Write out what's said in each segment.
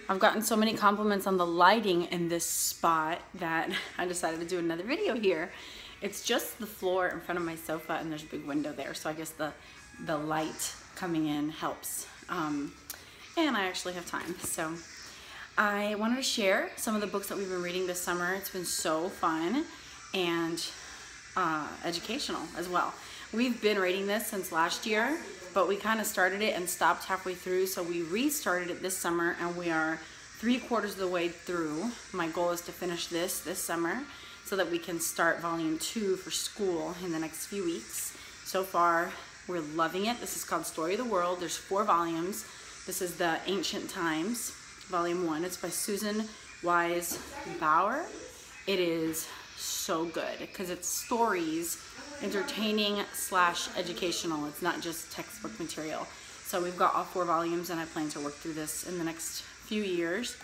I've gotten so many compliments on the lighting in this spot that I decided to do another video here. It's just the floor in front of my sofa and there's a big window there, so I guess the light coming in helps. And I actually have time, so I wanted to share some of the books that we've been reading this summer. It's been so fun and educational as well. We've been reading this since last year, but we kind of started it and stopped halfway through, so we restarted it this summer and we are 3/4 of the way through. My goal is to finish this summer so that we can start volume 2 for school in the next few weeks. So far, we're loving it. This is called Story of the World. There's 4 volumes. This is the Ancient Times, volume 1. It's by Susan Wise Bauer. It is so good because it's stories, entertaining / educational. It's not just textbook material. So we've got all 4 volumes and I plan to work through this in the next few years.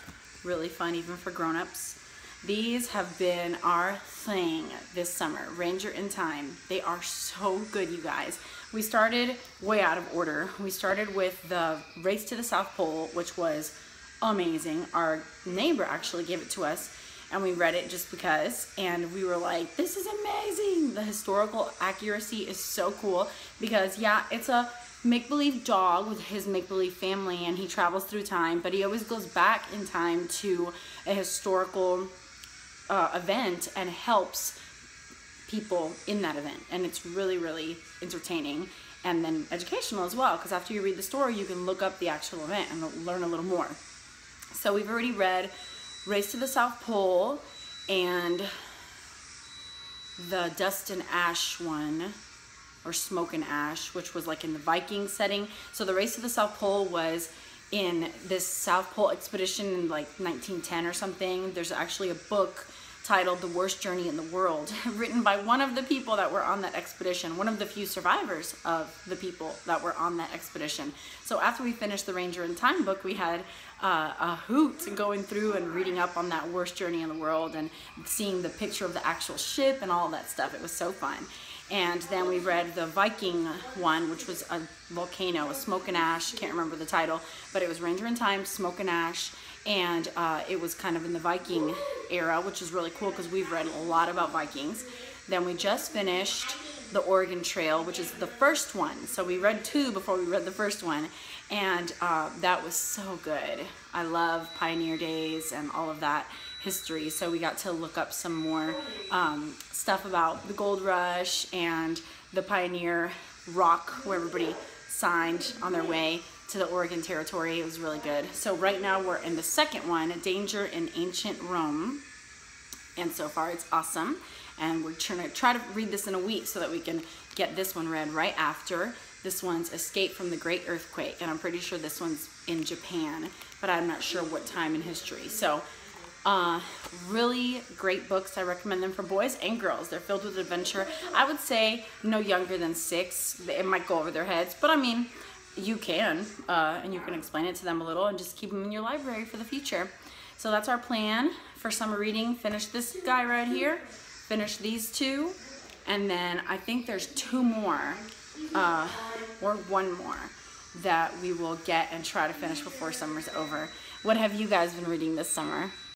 Really fun even for grown-ups. These have been our thing this summer. Ranger in Time. They are so good, you guys. We started way out of order. We started with the Race to the South Pole, which was amazing. Our neighbor actually gave it to us and we read it just because, and we were like, this is amazing. The historical accuracy is so cool because yeah, it's a make-believe dog with his make-believe family and he travels through time, but he always goes back in time to a historical event and helps people in that event, and it's really, really entertaining and then educational as well, because after you read the story you can look up the actual event and learn a little more. So we've already read Race to the South Pole and the Dust and Ash one, or Smoke and Ash, which was like in the Viking setting. So the Race to the South Pole was in this South Pole expedition in like 1910 or something. There's actually a book titled The Worst Journey in the World, written by one of the people that were on that expedition, one of the few survivors of the people that were on that expedition. So after we finished the Ranger in Time book, we had a hoot going through and reading up on that worst journey in the world and seeing the picture of the actual ship and all that stuff. It was so fun. And then we read the Viking one, which was a volcano, a Smoke and Ash. Can't remember the title, but it was Ranger in Time, Smoke and Ash, and it was kind of in the Viking era, which is really cool because we've read a lot about Vikings. Then we just finished the Oregon Trail, which is the first one. So we read 2 before we read the first one, and that was so good. I love Pioneer Days and all of that history, so we got to look up some more stuff about the Gold Rush and the Pioneer Rock where everybody signed on their way to the Oregon Territory. It was really good. So right now we're in the second one, Danger in Ancient Rome, and so far it's awesome, and we're trying to try to read this in a week so that we can get this one read right after. This one's Escape from the Great Earthquake, and I'm pretty sure this one's in Japan, but I'm not sure what time in history. So really great books. I recommend them for boys and girls. They're filled with adventure. I would say no younger than 6. It might go over their heads, but I mean, you can, and you can explain it to them a little and just keep them in your library for the future. So that's our plan for summer reading. Finish this guy right here, finish these 2, and then I think there's 2 more, or 1 more that we will get and try to finish before summer's over. What have you guys been reading this summer?